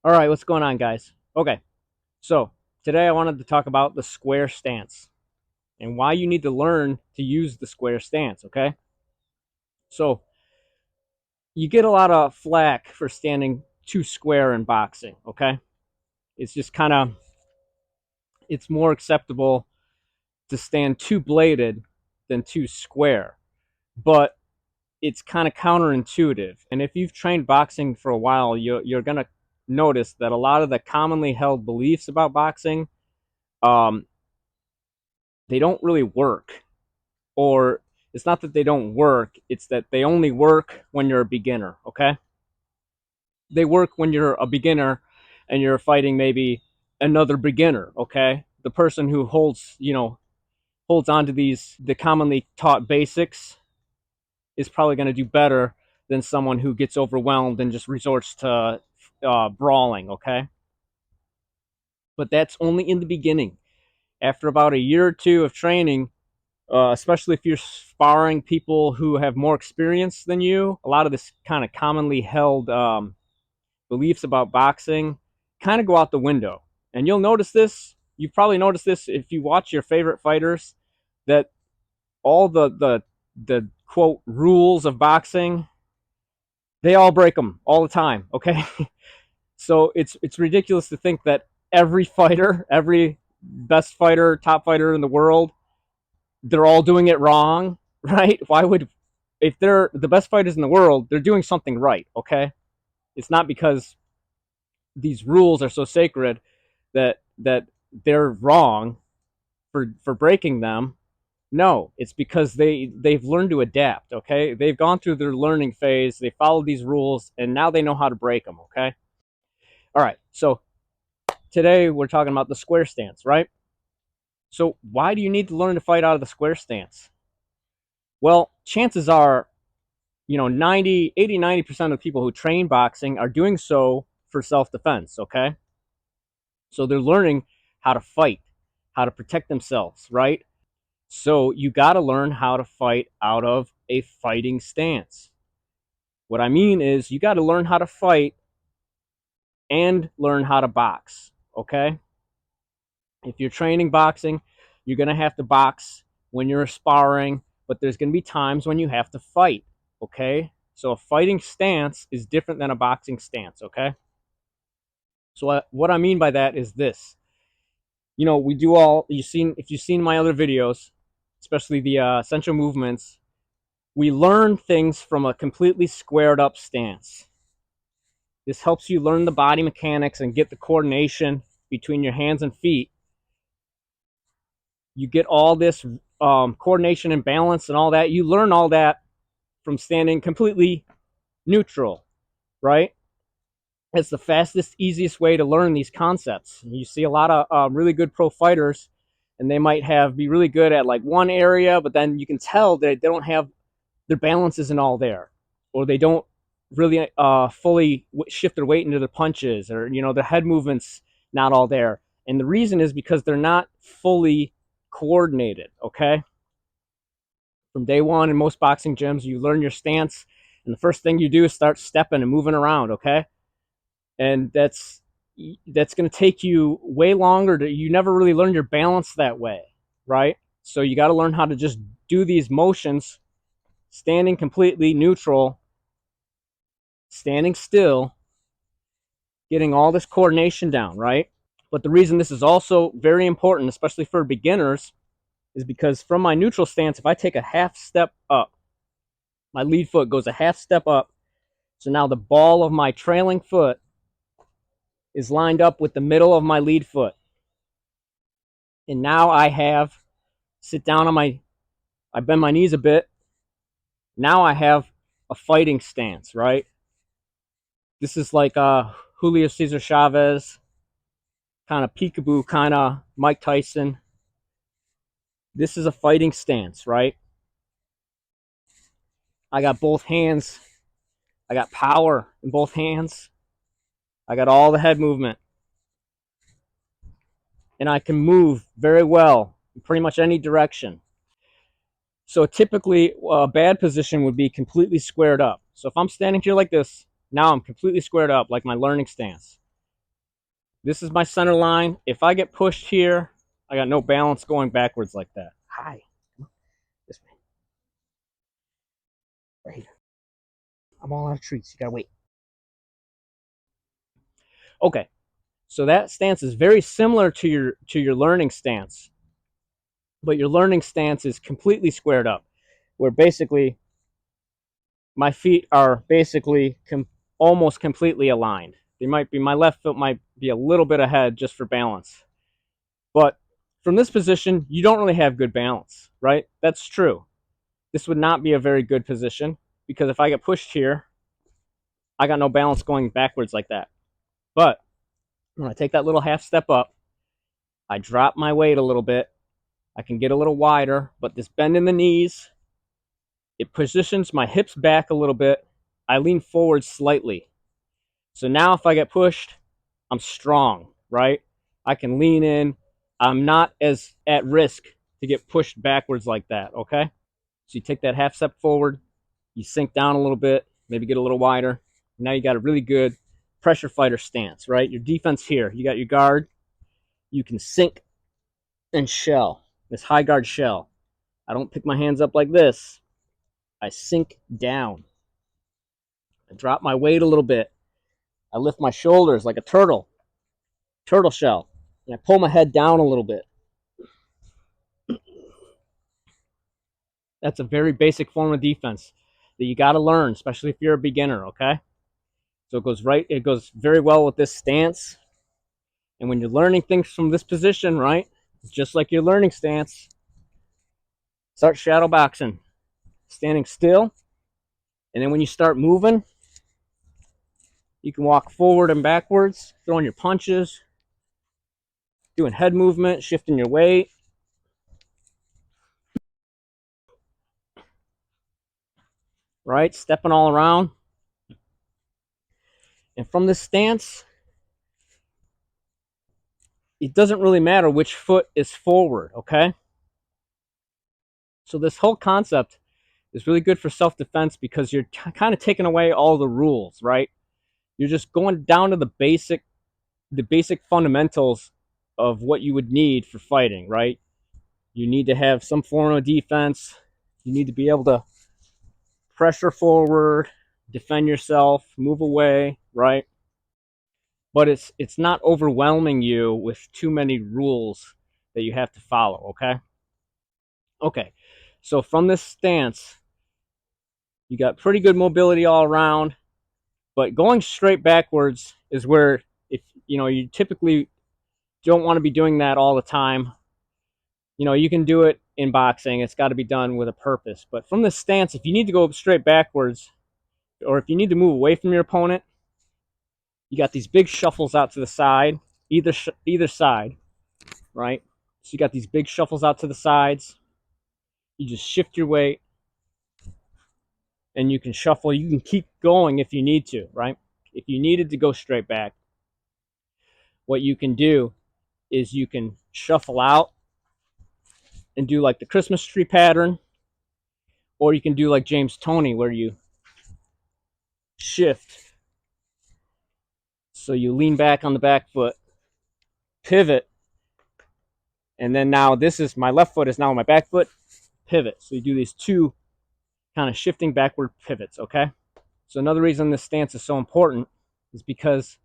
All right, what's going on, guys? Okay, so today I wanted to talk about the square stance and why you need to learn to use the square stance, okay? So, you get a lot of flack for standing too square in boxing, okay? It's just kind of it's more acceptable to stand two bladed than two square. But it's kind of counterintuitive. And if you've trained boxing for a while, you're going to notice that a lot of the commonly held beliefs about boxing um, they don't really work. Or it's not that they don't work, it's that they only work when you're a beginner, okay? They work when you're a beginner and you're fighting maybe another beginner, okay? The person who holds on to the commonly taught basics is probably going to do better than someone who gets overwhelmed and just resorts to brawling, okay? But that's only in the beginning. After about a year or two of training, especially if you're sparring people who have more experience than you. A lot of this kind of commonly held beliefs about boxing kind of go out the window. And you'll notice this. You've probably noticed this if you watch your favorite fighters, that all the quote rules of boxing, they all break them all the time. Okay, so it's ridiculous to think that every fighter, every best fighter, top fighter in the world, they're all doing it wrong, right? Why would if they're the best fighters in the world, they're doing something right, okay? It's not because these rules are so sacred that they're wrong for breaking them. No, it's because they've learned to adapt, okay? They've gone through their learning phase, they followed these rules, and now they know how to break them, okay? All right, so today we're talking about the square stance, right? So why do you need to learn to fight out of the square stance? Well, chances are 90% of people who train boxing are doing so for self-defense, okay? So they're learning how to fight, how to protect themselves, right? So you got to learn how to fight out of a fighting stance. What I mean is you got to learn how to fight and learn how to box, okay? If you're training boxing, you're going to have to box when you're sparring, but there's going to be times when you have to fight, okay? So a fighting stance is different than a boxing stance, okay? So what I mean by that is this. We do all if you've seen my other videos, especially the essential movements, we learn things from a completely squared up stance. This helps you learn the body mechanics and get the coordination between your hands and feet. You get all this coordination and balance and all that. You learn all that from standing completely neutral, right? It's the fastest, easiest way to learn these concepts. You see a lot of really good pro fighters, and they might be really good at like one area, but then you can tell that they don't have their balance isn't all there, or they don't really fully shift their weight into their punches, or the head movements not all there. And the reason is because they're not fully coordinated. Okay, from day one in most boxing gyms, you learn your stance, and the first thing you do is start stepping and moving around. Okay, and that's going to take you way longer you never really learn your balance that way, right? So you got to learn how to just do these motions, standing completely neutral, standing still, getting all this coordination down, right? But the reason this is also very important, especially for beginners, is because from my neutral stance, if I take a half step up, my lead foot goes a half step up. So now the ball of my trailing foot is lined up with the middle of my lead foot. And now sit down I bend my knees a bit. Now I have a fighting stance, right? This is like Julio Cesar Chavez, kind of peekaboo, kind of Mike Tyson. This is a fighting stance, right? I got both hands. I got power in both hands. I got all the head movement. And I can move very well in pretty much any direction. So typically, a bad position would be completely squared up. So if I'm standing here like this, now I'm completely squared up, like my learning stance. This is my center line. If I get pushed here, I got no balance going backwards like that. Hi. This way. Right here. I'm all out of treats. You gotta wait. Okay. So that stance is very similar to your learning stance, but your learning stance is completely squared up, where basically my feet are basically almost completely aligned. They might be, my left foot might be a little bit ahead just for balance. But from this position, you don't really have good balance, right? That's true. This would not be a very good position because if I get pushed here, I got no balance going backwards like that. But when I take that little half step up, I drop my weight a little bit. I can get a little wider, but this bend in the knees, it positions my hips back a little bit. I lean forward slightly. So now if I get pushed, I'm strong, right? I can lean in. I'm not as at risk to get pushed backwards like that, okay? So you take that half step forward, you sink down a little bit, maybe get a little wider. Now you got a really good pressure fighter stance, right? Your defense here, you got your guard. You can sink and shell, this high guard shell. I don't pick my hands up like this. I sink down. I drop my weight a little bit. I lift my shoulders like a turtle shell, and I pull my head down a little bit. That's a very basic form of defense that you got to learn, especially if you're a beginner, okay? So it goes very well with this stance. And when you're learning things from this position, right, it's just like your learning stance. Start shadow boxing, standing still. And then when you start moving, you can walk forward and backwards, throwing your punches, doing head movement, shifting your weight. Right? Stepping all around. And from this stance, it doesn't really matter which foot is forward, okay? So this whole concept is really good for self-defense because you're kind of taking away all the rules, right? You're just going down to the basic fundamentals of what you would need for fighting, right? You need to have some form of defense. You need to be able to pressure forward, defend yourself, move away, right? But it's not overwhelming you with too many rules that you have to follow, okay? Okay. So from this stance, you got pretty good mobility all around, but going straight backwards is where if you typically don't want to be doing that all the time. You can do it in boxing. It's got to be done with a purpose. But from this stance, if you need to go straight backwards or if you need to move away from your opponent, you got these big shuffles out to the side, either side, right? So you got these big shuffles out to the sides. You just shift your weight and you can shuffle. You can keep going if you need to, right? If you needed to go straight back, what you can do is you can shuffle out and do like the Christmas tree pattern, or you can do like James Toney where you shift. So you lean back on the back foot, pivot, and then now this is my left foot is now my back foot, pivot. So you do these two kind of shifting backward pivots, okay? So another reason this stance is so important is because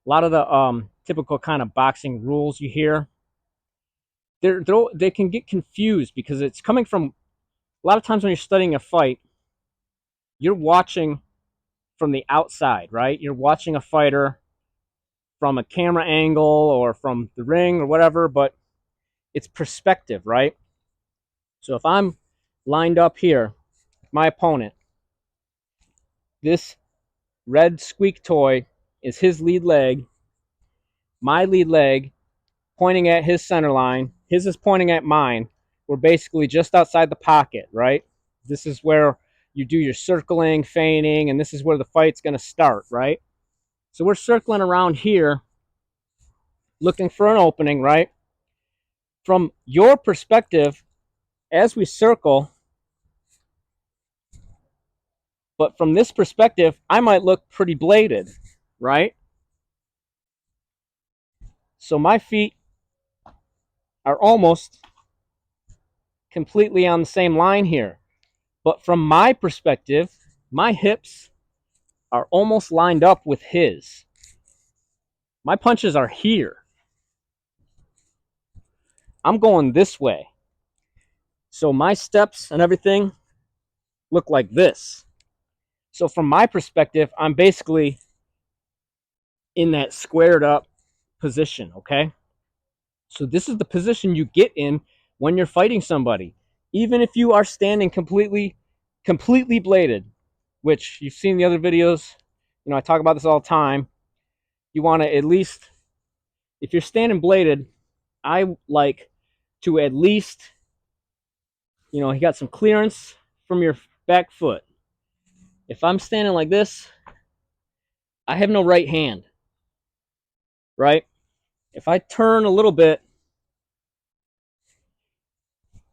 a lot of the typical kind of boxing rules you hear, they can get confused because it's coming from a lot of times when you're studying a fight, you're watching from the outside, right? You're watching a fighter from a camera angle or from the ring or whatever, but it's perspective, right? So if I'm lined up here, my opponent, this red squeak toy is his lead leg, my lead leg pointing at his center line, his is pointing at mine. We're basically just outside the pocket, right? This is where you do your circling, feigning, and this is where the fight's going to start, right? So we're circling around here looking for an opening, right? From your perspective, as we circle, but from this perspective, I might look pretty bladed, right? So my feet are almost completely on the same line here. But from my perspective, my hips are almost lined up with his. My punches are here. I'm going this way. So my steps and everything look like this. So from my perspective, I'm basically in that squared up position, okay? So this is the position you get in when you're fighting somebody. Even if you are standing completely bladed, which you've seen the other videos, I talk about this all the time. You want to at least, if you're standing bladed, I like to at least, you got some clearance from your back foot. If I'm standing like this, I have no right hand, right? If I turn a little bit,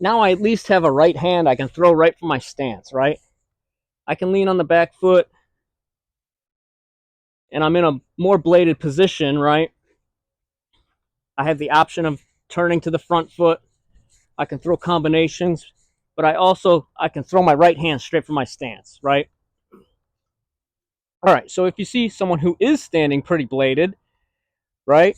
now I at least have a right hand I can throw right from my stance, right? I can lean on the back foot, and I'm in a more bladed position, right? I have the option of turning to the front foot. I can throw combinations, but I can throw my right hand straight from my stance, right? All right, so if you see someone who is standing pretty bladed, right?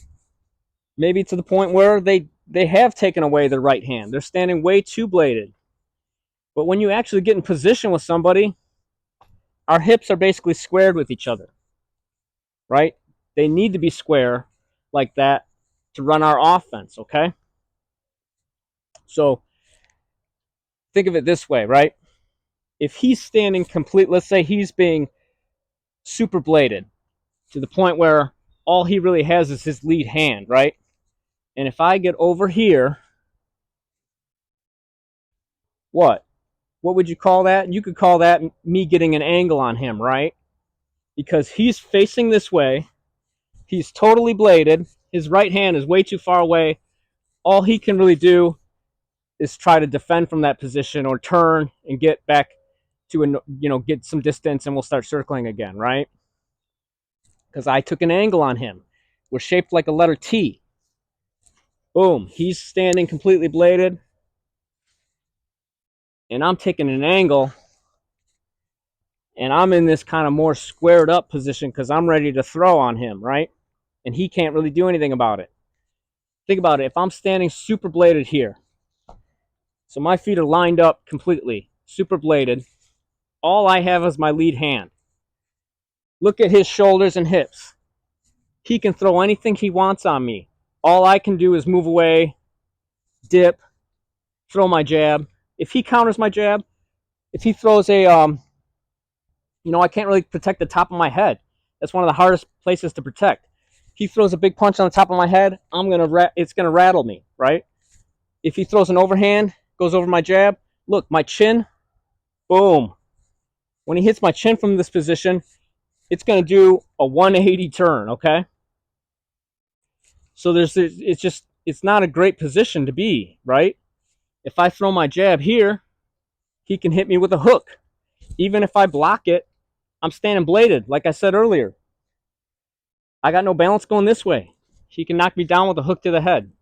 Maybe to the point where they have taken away their right hand. They're standing way too bladed. But when you actually get in position with somebody, our hips are basically squared with each other, right? They need to be square like that to run our offense, okay? So think of it this way, right? If he's standing complete, let's say he's being super bladed to the point where all he really has is his lead hand, right? And if I get over here, what? What would you call that? You could call that me getting an angle on him, right? Because he's facing this way. He's totally bladed. His right hand is way too far away. All he can really do is try to defend from that position or turn and get back to get some distance, and we'll start circling again, right? Because I took an angle on him. We're shaped like a letter T. Boom. He's standing completely bladed, and I'm taking an angle, and I'm in this kind of more squared up position because I'm ready to throw on him, right? And he can't really do anything about it. Think about it. If I'm standing super bladed here, so my feet are lined up completely, super bladed, all I have is my lead hand. Look at his shoulders and hips. He can throw anything he wants on me. All I can do is move away, dip, throw my jab. If he counters my jab, if he throws I can't really protect the top of my head. That's one of the hardest places to protect. He throws a big punch on the top of my head, it's gonna rattle me, right? If he throws an overhand, goes over my jab, look, my chin, boom. When he hits my chin from this position, it's gonna do a 180 turn, okay? So it's not a great position to be, right? If I throw my jab here, he can hit me with a hook. Even if I block it, I'm standing bladed, like I said earlier. I got no balance going this way. He can knock me down with a hook to the head.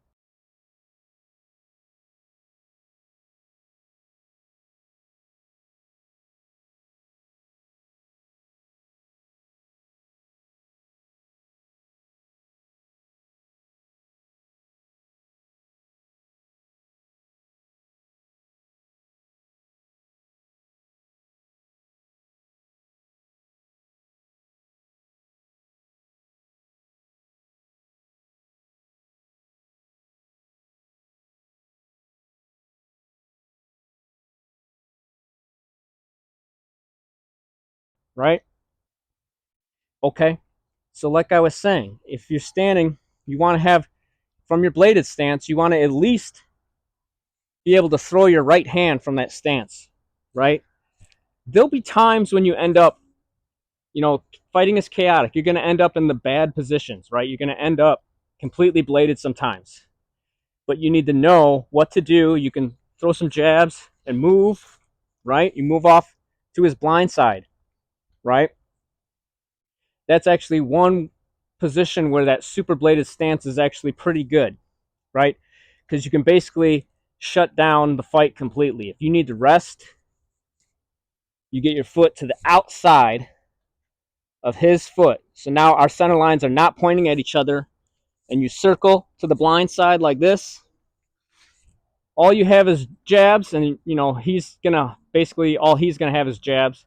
Right? Okay. So like I was saying, if you're standing, you want to have, from your bladed stance, you want to at least be able to throw your right hand from that stance, right? There'll be times when you end up, fighting is chaotic. You're going to end up in the bad positions, right? You're going to end up completely bladed sometimes. But you need to know what to do. You can throw some jabs and move, right? You move off to his blind side, right? That's actually one position where that super bladed stance is actually pretty good, right? Because you can basically shut down the fight completely. If you need to rest, you get your foot to the outside of his foot. So now our center lines are not pointing at each other, and you circle to the blind side like this. All you have is jabs, and he's gonna basically all he's gonna have is jabs,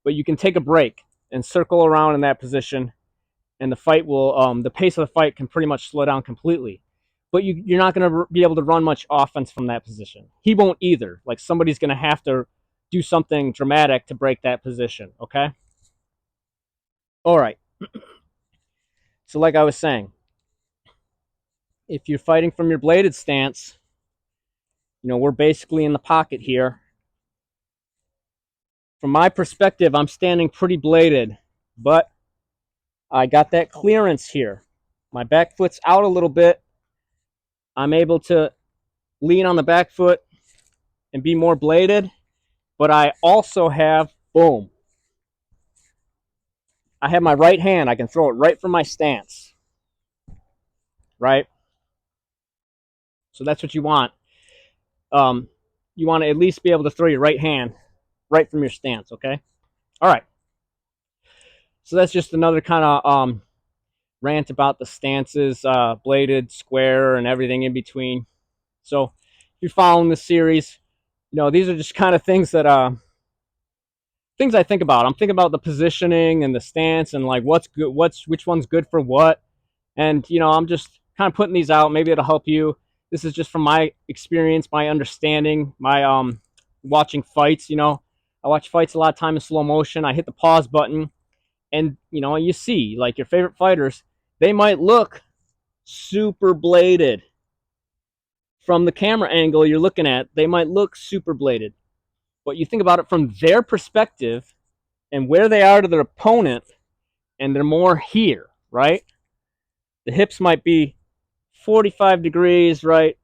but you can take a break and circle around in that position, and the fight will the pace of the fight can pretty much slow down completely. But you're not gonna be able to run much offense from that position. He won't either. Like, somebody's gonna have to do something dramatic to break that position. Okay. All right. So like I was saying, if you're fighting from your bladed stance, we're basically in the pocket here. From my perspective, I'm standing pretty bladed, but I got that clearance here. My back foot's out a little bit. I'm able to lean on the back foot and be more bladed, but I also have, boom, I have my right hand. I can throw it right from my stance, right? So that's what you want. You want to at least be able to throw your right hand right from your stance, okay? All right. So that's just another kind of rant about the stances, bladed, square, and everything in between. So if you're following this series, these are just kind of things that things I think about. I'm thinking about the positioning and the stance and like what's good, which one's good for what. And I'm just kind of putting these out. Maybe it'll help you. This is just from my experience, my understanding, my watching fights. I watch fights a lot of time in slow motion. I hit the pause button, and you see like your favorite fighters. They might look super bladed from the camera angle you're looking at. They might look super bladed, but you think about it from their perspective and where they are to their opponent, and they're more here, right? The hips might be 45 degrees, right?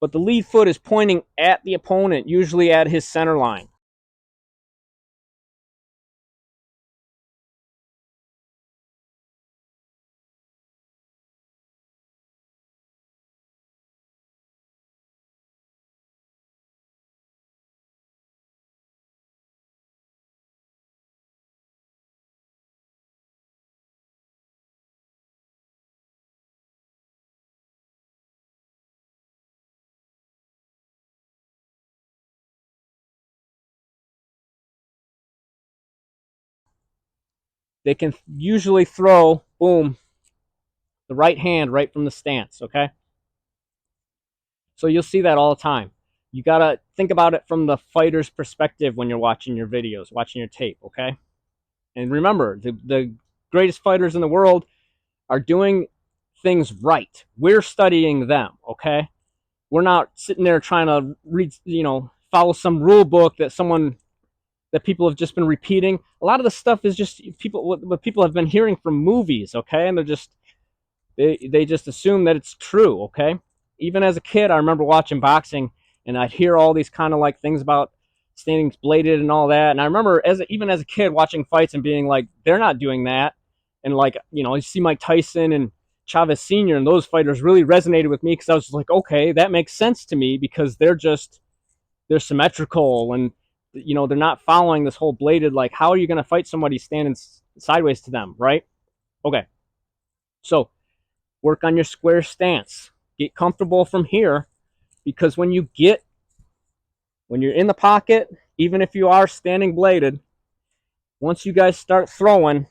But the lead foot is pointing at the opponent, usually at his center line. They can usually throw, boom, the right hand right from the stance, okay? So you'll see that all the time. You got to think about it from the fighter's perspective when you're watching your videos, watching your tape, okay? And remember, the greatest fighters in the world are doing things right. We're studying them, okay? We're not sitting there trying to read, follow some rule book that people have just been repeating. A lot of the stuff is just what people have been hearing from movies, okay? And they just assume that it's true, okay? Even as a kid, I remember watching boxing, and I'd hear all these kind of like things about standing bladed and all that. And I remember even as a kid watching fights and being like, they're not doing that. And like, you see Mike Tyson and Chavez Sr. and those fighters really resonated with me because I was just like, okay, that makes sense to me because they're symmetrical and they're not following this whole bladed, like, how are you going to fight somebody standing sideways to them, right? Okay. So work on your square stance. Get comfortable from here, because when you're in the pocket, even if you are standing bladed, once you guys start throwing,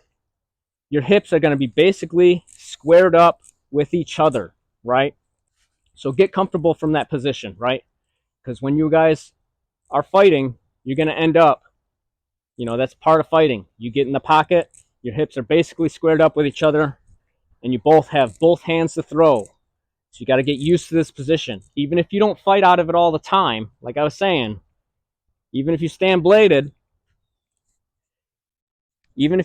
your hips are going to be basically squared up with each other, right? So get comfortable from that position, right? Because when you guys are fighting, you're going to end up, that's part of fighting. You get in the pocket, your hips are basically squared up with each other, and you both have both hands to throw. So you got to get used to this position. Even if you don't fight out of it all the time, like I was saying, even if you stand bladed, you want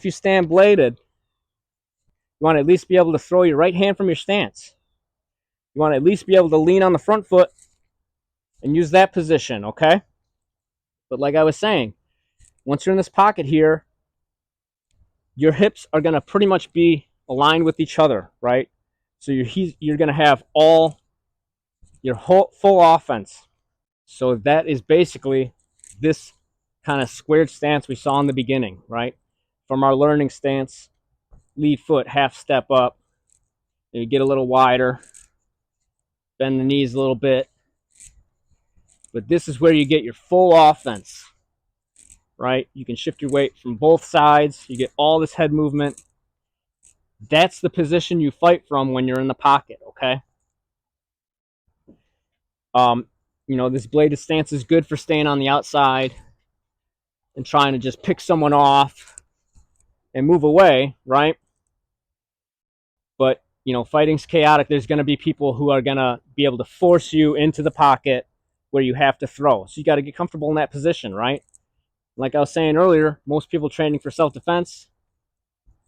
to at least be able to throw your right hand from your stance. You want to at least be able to lean on the front foot and use that position, okay? But like I was saying, once you're in this pocket here, your hips are going to pretty much be aligned with each other, right? So you're going to have all your full offense. So that is basically this kind of squared stance we saw in the beginning, right? From our learning stance, lead foot, half step up. You get a little wider, bend the knees a little bit. But this is where you get your full offense, right? You can shift your weight from both sides. You get all this head movement. That's the position you fight from when you're in the pocket, okay? This bladed stance is good for staying on the outside and trying to just pick someone off and move away, right? But, fighting's chaotic. There's going to be people who are going to be able to force you into the pocket where you have to throw. So you got to get comfortable in that position, right? Like I was saying earlier, most people training for self-defense,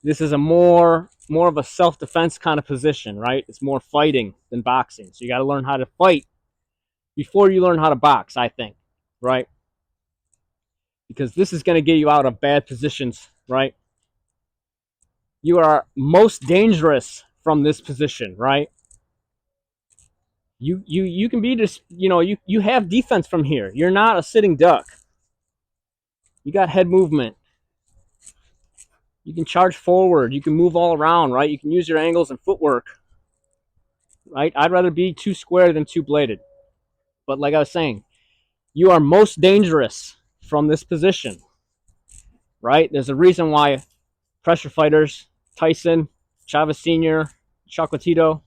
this is a more of a self-defense kind of position, right? It's more fighting than boxing. So you got to learn how to fight before you learn how to box, I think, right? Because this is going to get you out of bad positions, right? You are most dangerous from this position, right? You can be just, you have defense from here. You're not a sitting duck. You got head movement. You can charge forward. You can move all around, right? You can use your angles and footwork, right? I'd rather be two square than two bladed. But like I was saying, you are most dangerous from this position, right? There's a reason why pressure fighters, Tyson, Chavez Sr., Chocolatito,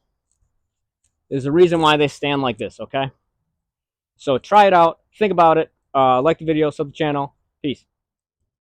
there's a reason why they stand like this, okay? So try it out. Think about it. Like the video, sub the channel. Peace.